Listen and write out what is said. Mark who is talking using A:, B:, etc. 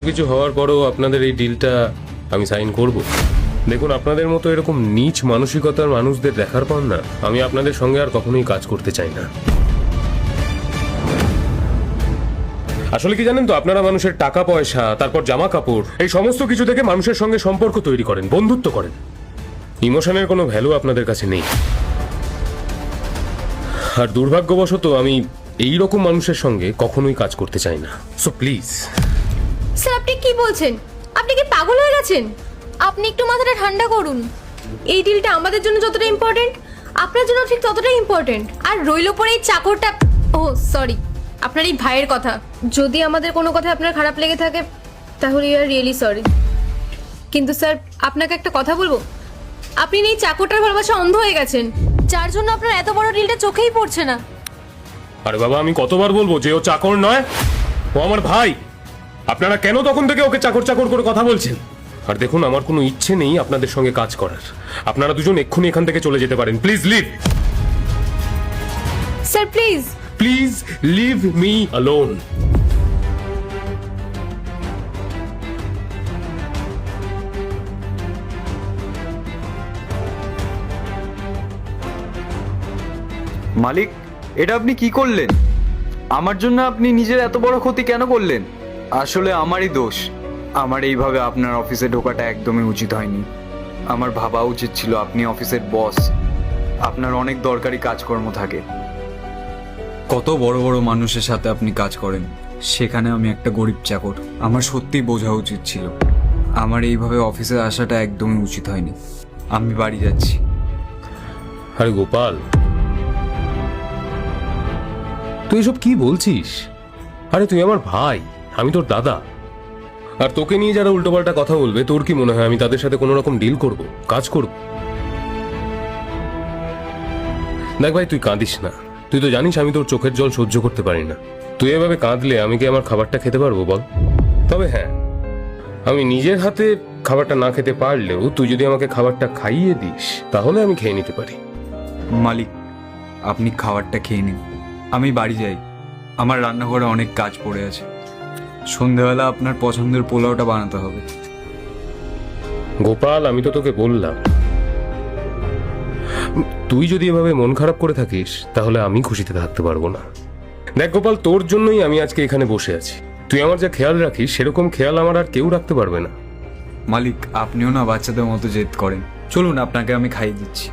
A: কিছু হওয়ার পরেও আপনাদের এই ডিলটা আমি সাইন করব। দেখুন, আপনাদের মতো এরকম নীচ মানসিকতার মানুষদের দেখার পর না আমি আপনাদের সঙ্গে আর কখনোই কাজ করতে চাই না। আসলে কি জানেন তো, আপনারা মানুষের টাকা পয়সা, তারপর জামা কাপড়, এই সমস্ত কিছু থেকে মানুষের সঙ্গে সম্পর্ক তৈরি করেন, বন্ধুত্ব করেন। ইমোশনের কোনো ভ্যালু আপনাদের কাছে নেই। আর দুর্ভাগ্যবশত আমি এই রকম মানুষের সঙ্গে কখনোই কাজ করতে চাই না। So please.
B: স্যার, আপনি কি বলছেন? আপনি কি পাগল হয়ে গেছেন? আপনি একটু মাথাটা ঠান্ডা করুন। এই ডিলটা আমাদের জন্য যতটা ইম্পর্টেন্ট, আপনার জন্য ঠিক ততটাই ইম্পর্টেন্ট। আর রইল পরে এই চাকরটা, ও সরি, আপনার এই ভাইয়ের কথা। যদি আমাদের কোনো কথা আপনার খারাপ লেগে থাকে তাহলে ইউ আর রিয়েলি সরি। কিন্তু স্যার, আপনাকে একটা কথা বলবো, আপনি এই চাকরটার ভালোবাসা অন্ধ হয়ে গেছেন, যার জন্য আপনার এত বড় ডিলটা চোখেই পড়ছে না।
A: আরে বাবা, আমি কতবার বলবো যে ও চাকর নয়, ও আমার ভাই। আপনারা কেন তখন থেকে ওকে চাকর চাকর করে কথা বলছেন? আর দেখুন, আমার কোনো ইচ্ছে নেই আপনাদের সঙ্গে কাজ করার। আপনারা দুজন এক্ষুনি এখান থেকে চলে যেতে পারেন। Please leave.
B: Sir please.
A: Please leave me alone.
C: মালিক, এটা আপনি কি করলেন? আমার জন্য আপনি নিজের এত বড় ক্ষতি কেন করলেন? আসলে আমারই দোষ। আমার এইভাবে আপনার অফিসে ঢোকাটা একদমই উচিত হয়নি। আমার ভাবা উচিত ছিল আপনি অফিসের বস, আপনার অনেক দরকারি কাজকর্ম থাকে। কত বড় বড় মানুষের সাথে আপনি কাজ করেন, সেখানে আমি একটা গরিব চাকর। আমার সত্যিই বোঝা উচিত ছিল। আমার এইভাবে অফিসে আসাটা একদমই উচিত হয়নি। আমি বাড়ি যাচ্ছি।
A: আরে গোপাল, তুই এসব কি বলছিস? আরে তুই আমার ভাই, আমি তোর দাদা। আর তোকে নিয়ে যারা উল্টোপাল্টা কথা বলবে, তোর কি মনে হয় আমি তাদের সাথে কোনো রকম ডিল করব, কাজ করব? দেখ ভাই, তুই কাঁদিস না। তুই তো জানিস আমি তোর চোখের জল সহ্য করতে পারি না। তুই এভাবে কাঁদলে আমি কি আমার খাবারটা খেতে পারবো বল? তবে হ্যাঁ, আমি নিজের হাতে খাবারটা না খেতে পারলেও তুই যদি আমাকে খাবারটা খাইয়ে দিস তাহলে আমি খেয়ে নিতে পারি।
C: মালিক, আপনি খাবারটা খেয়ে নিন, আমি বাড়ি যাই। আমার রান্নাঘরে অনেক কাজ পড়ে আছে। সন্ধ্যাবেলা আপনার পছন্দের পোলাওটা বানাতে হবে।
A: গোপাল, আমি তো তোকে বললাম, তুই যদি এভাবে মন খারাপ করে থাকিস তাহলে আমি খুশিতে থাকতে পারবো না। দেখ গোপাল, তোর জন্যই আমি আজকে এখানে বসে আছি। তুই আমার যা খেয়াল রাখিস সেরকম খেয়াল আমার আর কেউ রাখতে পারবে না।
C: মালিক, আপনিও না বাচ্চাদের মতো জেদ করেন। চলুন, আপনাকে আমি খাইয়ে দিচ্ছি।